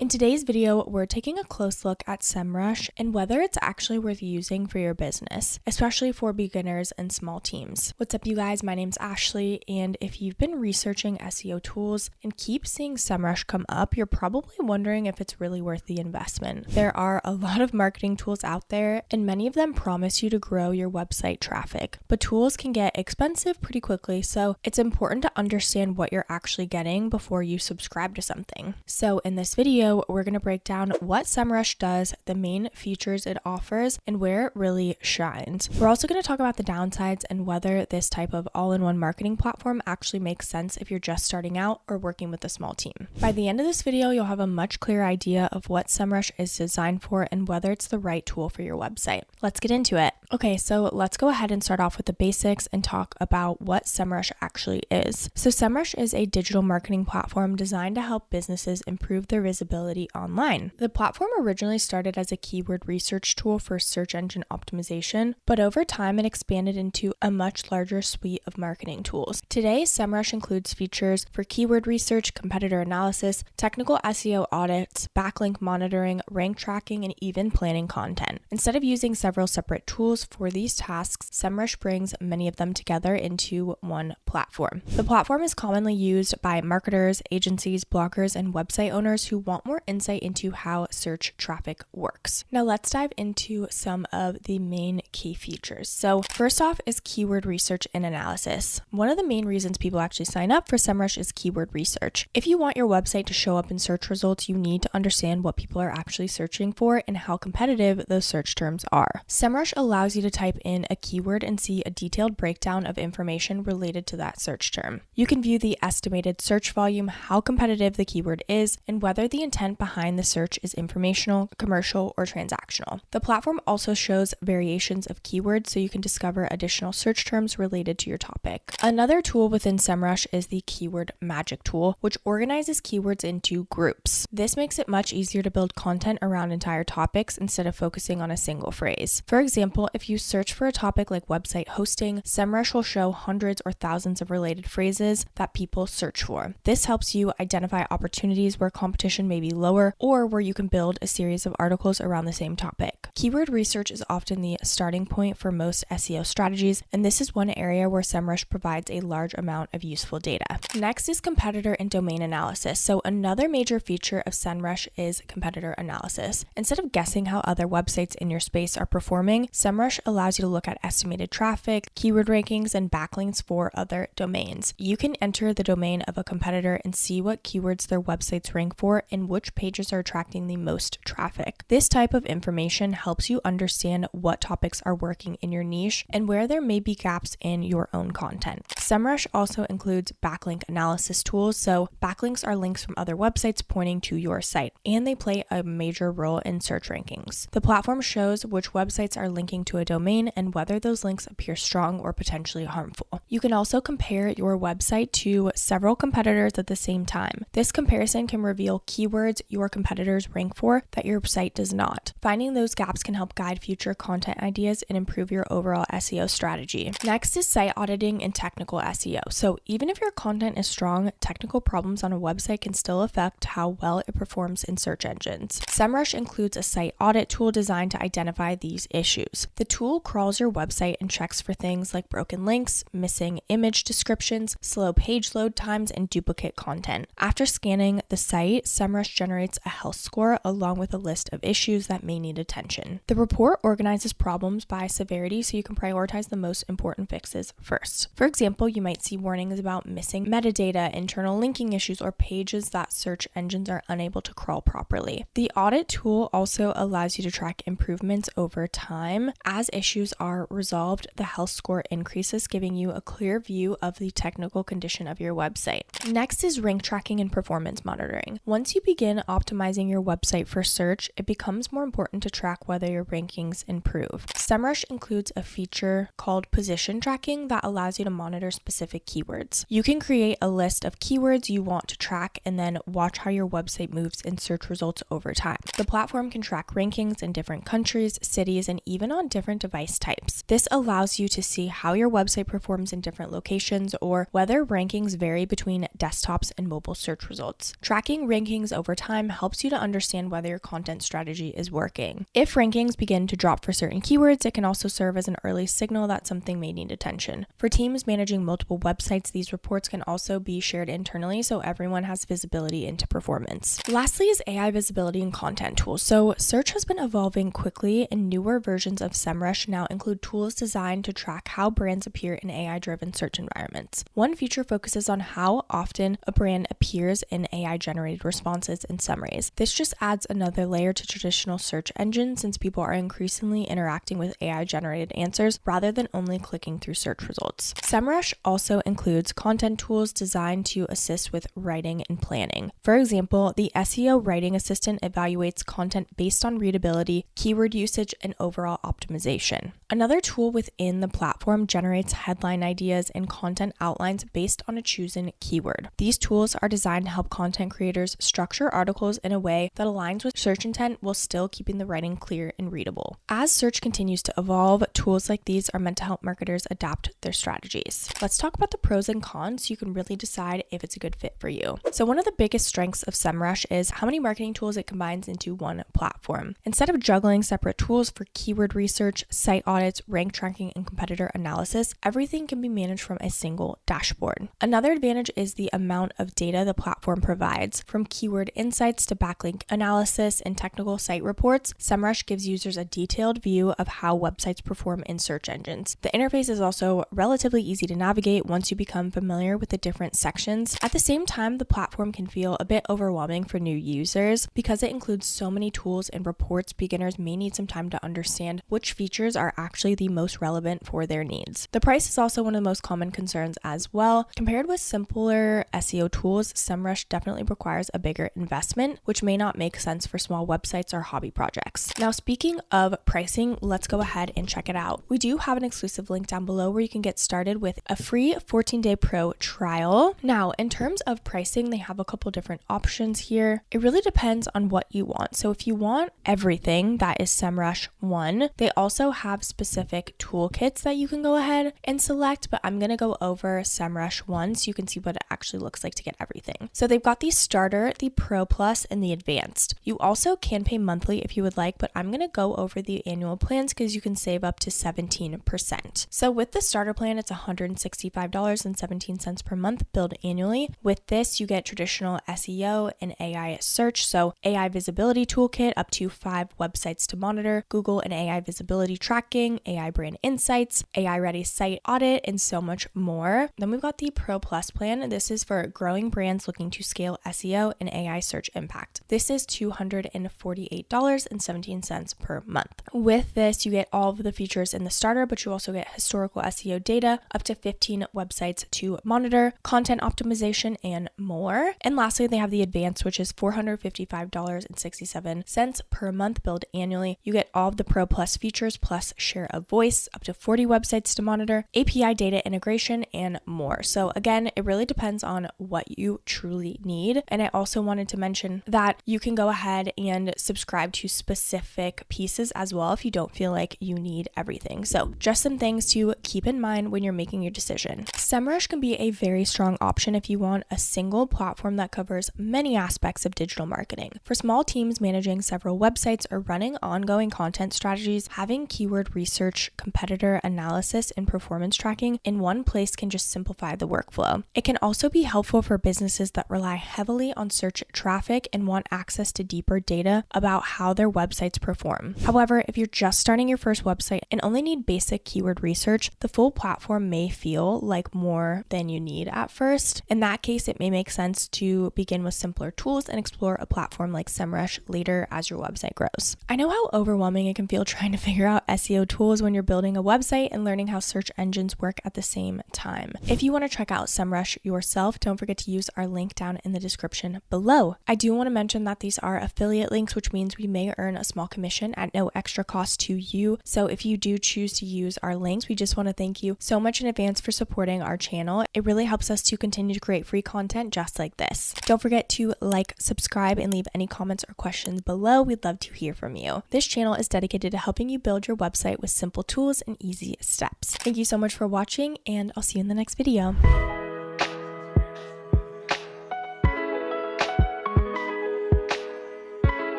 In today's video, we're taking a close look at Semrush and whether it's actually worth using for your business, especially for beginners and small teams. What's up, you guys? My name's Ashley, and if you've been researching SEO tools and keep seeing Semrush come up, you're probably wondering if it's really worth the investment. There are a lot of marketing tools out there, and many of them promise you to grow your website traffic, but tools can get expensive pretty quickly, so it's important to understand what you're actually getting before you subscribe to something. So in this video, we're going to break down what Semrush does, the main features it offers, and where it really shines. We're also going to talk about the downsides and whether this type of all-in-one marketing platform actually makes sense if you're just starting out or working with a small team. By the end of this video, you'll have a much clearer idea of what Semrush is designed for and whether it's the right tool for your website. Let's get into it. Okay, so let's go ahead and start off with the basics and talk about what Semrush actually is. So Semrush is a digital marketing platform designed to help businesses improve their visibility online. The platform originally started as a keyword research tool for search engine optimization, but over time it expanded into a much larger suite of marketing tools. Today, Semrush includes features for keyword research, competitor analysis, technical SEO audits, backlink monitoring, rank tracking, and even planning content. Instead of using several separate tools for these tasks, Semrush brings many of them together into one platform. The platform is commonly used by marketers, agencies, bloggers, and website owners who want more insight into how search traffic works. Now let's dive into some of the main key features. So first off is keyword research and analysis. One of the main reasons people actually sign up for Semrush is keyword research. If you want your website to show up in search results, you need to understand what people are actually searching for and how competitive those search terms are. Semrush allows you to type in a keyword and see a detailed breakdown of information related to that search term. You can view the estimated search volume, how competitive the keyword is, and whether the intent behind the search is informational, commercial, or transactional. The platform also shows variations of keywords so you can discover additional search terms related to your topic. Another tool within Semrush is the Keyword Magic tool, which organizes keywords into groups. This makes it much easier to build content around entire topics instead of focusing on a single phrase. For example, if you search for a topic like website hosting, Semrush will show hundreds or thousands of related phrases that people search for. This helps you identify opportunities where competition may be lower or where you can build a series of articles around the same topic. Keyword research is often the starting point for most SEO strategies, and this is one area where Semrush provides a large amount of useful data. Next is competitor and domain analysis. So another major feature of Semrush is competitor analysis. Instead of guessing how other websites in your space are performing, Semrush allows you to look at estimated traffic, keyword rankings, and backlinks for other domains. You can enter the domain of a competitor and see what keywords their websites rank for and which pages are attracting the most traffic. This type of information helps you understand what topics are working in your niche and where there may be gaps in your own content. Semrush also includes backlink analysis tools, so backlinks are links from other websites pointing to your site, and they play a major role in search rankings. The platform shows which websites are linking to a domain and whether those links appear strong or potentially harmful. You can also compare your website to several competitors at the same time. This comparison can reveal keywords your competitors rank for that your site does not. Finding those gaps can help guide future content ideas and improve your overall SEO strategy. Next is site auditing and technical SEO. So even if your content is strong, technical problems on a website can still affect how well it performs in search engines. Semrush includes a site audit tool designed to identify these issues. The tool crawls your website and checks for things like broken links, missing image descriptions, slow page load times, and duplicate content. After scanning the site, Semrush generates a health score along with a list of issues that may need attention. The report organizes problems by severity so you can prioritize the most important fixes first. For example, you might see warnings about missing metadata, internal linking issues, or pages that search engines are unable to crawl properly. The audit tool also allows you to track improvements over time. As issues are resolved, the health score increases, giving you a clear view of the technical condition of your website. Next is rank tracking and performance monitoring. Once you begin optimizing your website for search, it becomes more important to track whether your rankings improve. Semrush includes a feature called position tracking that allows you to monitor specific keywords. You can create a list of keywords you want to track and then watch how your website moves in search results over time. The platform can track rankings in different countries, cities, and even on different different device types. This allows you to see how your website performs in different locations or whether rankings vary between desktops and mobile search results. Tracking rankings over time helps you to understand whether your content strategy is working. If rankings begin to drop for certain keywords, it can also serve as an early signal that something may need attention. For teams managing multiple websites, these reports can also be shared internally so everyone has visibility into performance. Lastly is AI visibility and content tools. So search has been evolving quickly, and newer versions of Semrush now include tools designed to track how brands appear in AI-driven search environments. One feature focuses on how often a brand appears in AI-generated responses and summaries. This just adds another layer to traditional search engines since people are increasingly interacting with AI-generated answers rather than only clicking through search results. Semrush also includes content tools designed to assist with writing and planning. For example, the SEO Writing Assistant evaluates content based on readability, keyword usage, and overall optimization. Another tool within the platform generates headline ideas and content outlines based on a chosen keyword. These tools are designed to help content creators structure articles in a way that aligns with search intent while still keeping the writing clear and readable. As search continues to evolve, tools like these are meant to help marketers adapt their strategies. Let's talk about the pros and cons so you can really decide if it's a good fit for you. So one of the biggest strengths of Semrush is how many marketing tools it combines into one platform. Instead of juggling separate tools for keyword research, site audits, rank tracking, and competitor analysis, everything can be managed from a single dashboard. Another advantage is the amount of data the platform provides. From keyword insights to backlink analysis and technical site reports, Semrush gives users a detailed view of how websites perform in search engines. The interface is also relatively easy to navigate once you become familiar with the different sections. At the same time, the platform can feel a bit overwhelming for new users. Because it includes so many tools and reports, beginners may need some time to understand which features are actually the most relevant for their needs. The price is also one of the most common concerns as well. Compared with simpler SEO tools, Semrush definitely requires a bigger investment, which may not make sense for small websites or hobby projects. Now, speaking of pricing, let's go ahead and check it out. We do have an exclusive link down below where you can get started with a free 14-day pro trial. Now, in terms of pricing, they have a couple different options here. It really depends on what you want. So if you want everything, that is Semrush 1. They also have specific toolkits that you can go ahead and select, but I'm going to go over Semrush 1 so you can see what it actually looks like to get everything. So they've got the starter, the Pro Plus, and the advanced. You also can pay monthly if you would like, but I'm going to go over the annual plans because you can save up to 17%. So with the starter plan, it's $165.17 per month billed annually. With this, you get traditional SEO and AI search, so AI visibility toolkit, up to 5 websites to monitor, Google and AI visibility tracking, AI brand insights, AI ready site audit, and so much more. Then we've got the Pro Plus plan. This is for growing brands looking to scale SEO and AI search impact. This is $248.17 per month. With this, you get all of the features in the starter, but you also get historical SEO data, up to 15 websites to monitor, content optimization, and more. And lastly, they have the advanced, which is $455.67 per month billed annually. You get all of the Pro Plus features plus share of voice, up to 40 websites to monitor, API data integration, and more. So again, it really depends on what you truly need. And I also wanted to mention that you can go ahead and subscribe to specific pieces as well if you don't feel like you need everything. So just some things to keep in mind when you're making your decision. Semrush can be a very strong option if you want a single platform that covers many aspects of digital marketing. For small teams managing several websites or running ongoing content strategies, having keyword research, competitor analysis, and performance tracking in one place can just simplify the workflow. It can also be helpful for businesses that rely heavily on search traffic and want access to deeper data about how their websites perform. However, if you're just starting your first website and only need basic keyword research, the full platform may feel like more than you need at first. In that case, it may make sense to begin with simpler tools and explore a platform like Semrush later as your website grows. I know how overwhelming it can feel trying to figure out SEO tools when you're building a website and learning how search engines work at the same time. If you want to check out Semrush yourself, don't forget to use our link down in the description below. I do want to mention that these are affiliate links, which means we may earn a small commission at no extra cost to you. So if you do choose to use our links, we just want to thank you so much in advance for supporting our channel. It really helps us to continue to create free content just like this. Don't forget to like, subscribe, and leave any comments or questions below. We'd love to hear from you. This channel is dedicated to helping you build build your website with simple tools and easy steps. Thank you so much for watching, and I'll see you in the next video.